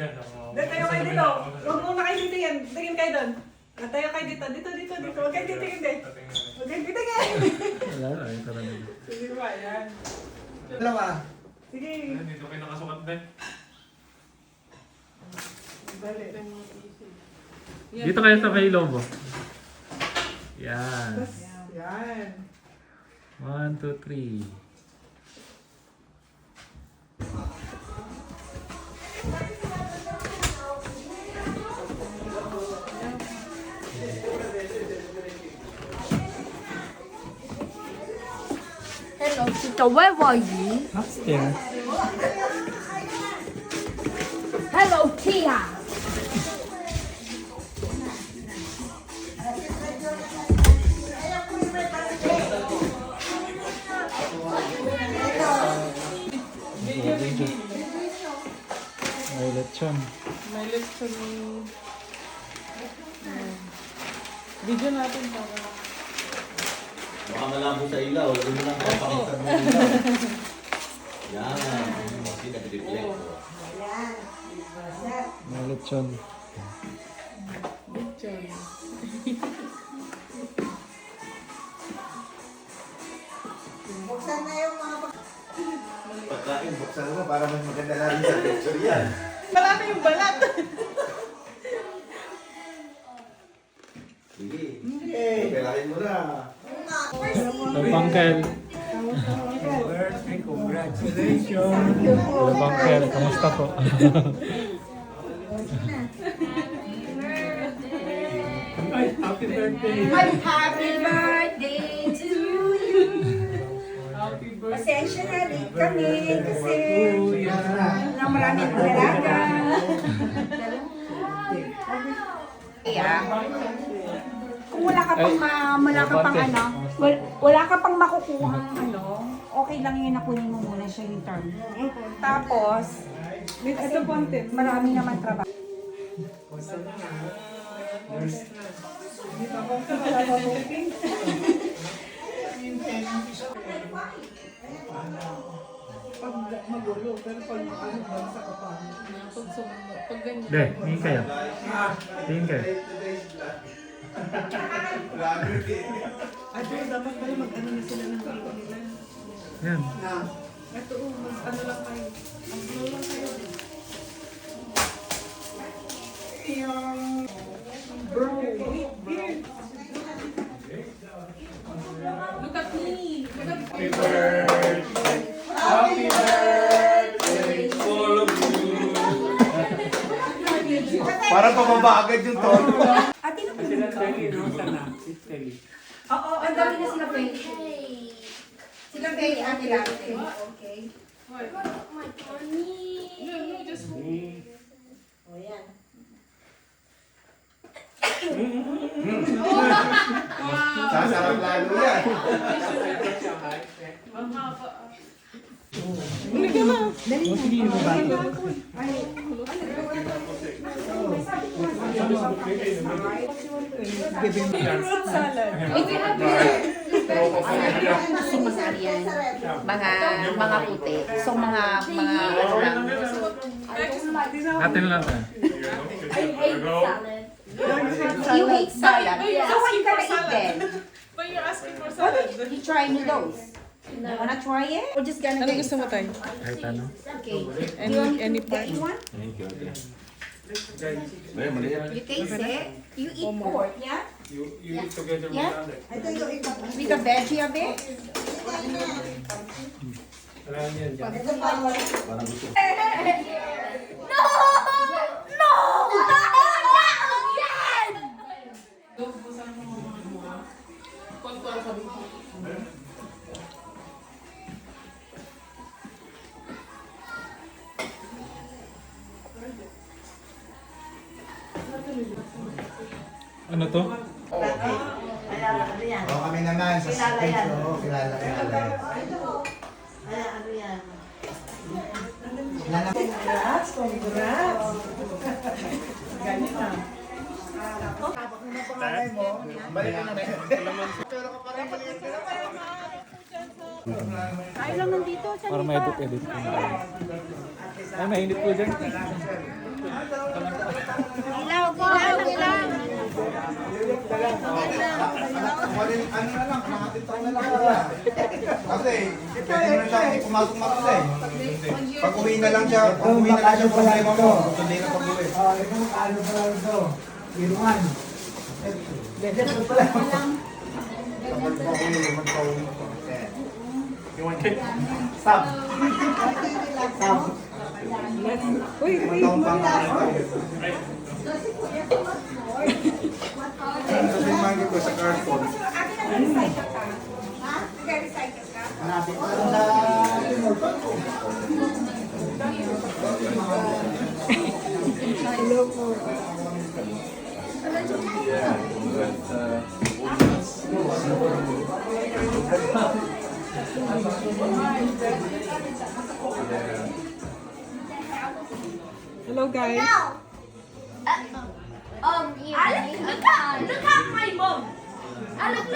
Doon tayo kayo dito. Huwag muna kayo dito yan. Tingin kayo doon. Tayo kayo dito. Dito. Huwag kayo titingin din. Huwag kayo titingin. Wala na, ayun talaga. Sige ba, yan. Dalawa. Sige. Dito kayo nakasukat din. Dali. Dito kayo sa may lobo. Yan. Yan. 1, 2, 3. Hello, Tita. Where were you? Upstairs. Hello, Tia. May lechon. May lechon. Video natin para. Baka malabo sa ilaw. Huwag mo lang papakita mo ilaw. Yan. Kasi nag-reflect. May lechon. Lechon. Buksan na yung mga Pagkain, buksan mo para mas maganda na rin sa picture yan. Wala na yung balat. Sige. Perahin mo na. Labangkel. Labangkel, kamusta po? Happy birthday. Happy birthday to you. Happy birthday. pasensya na late kami kasi maraming dalaga. Yeah. Kung wala ka pang wala ka pang wala ka pang makukuhang okay lang yun na kunin mo muna siya yung term. Tapos, Ito po ang tip. marami naman trabaho. Pag magulo, pero pag bansa ka pa. Pag ganyan. De, tingin kayo. Tingin kayo. Ay, pero dapat pala mag-ano na sila ng hilo nila. Yan. Ito, mag-ano lang kayo. Mag-ano lang kayo. Yung bro, wait, beard. Look at me. Look at me. Happy birthday to all of you. Para pababa agad yung tono. Ate na Sila Telly, no? Sana. Si Telly. Oo, ang dami na sila pwede. Sila pwede, ate lang. Okay. No, just O yan. Sasarap lalo yan. fruit salad. Yan. Mga puti. So mga ano lang. Atin lang tayo. You hate salad. So what you gonna eat then? But you're asking for salad. You try noodles. You wanna try it? Or just gonna Ano get gusto mo tayo? Kahit ano. Okay. Any part? You want? You taste it. You eat pork, yeah? You eat together with Yeah? Alex. Ito yung iba. With the veggie of it? Alam yan dyan. Ito pa. Parang gusto. No! No! Yan! Ano to? Ano yan? O kami naman sa sketch. Oo, kilala. Ano yan? Kilala. Congrats! Ganyan na. Balik ka na. Tayo lang nandito. Para may edit-edit. Ay, mainit po dyan. ano na lang, kamahating taon na lang siya. Kasi, pwede na lang pumasok-masok eh. Pag uwi na lang siya, problema mo. Tuloy na pag-uwi. Ito, ano pala ito? Iruan. Legend ko pala. Kapag magpauwi ko. Stop. Stop. Uy, Taon pa nga ito. Sabi yung magi ko sa carton. Ate, nag-recycle ka? Ha? Nag-recycle ka? Hanapin ko lang sa hello po. Hello guys. Look at my mom. Look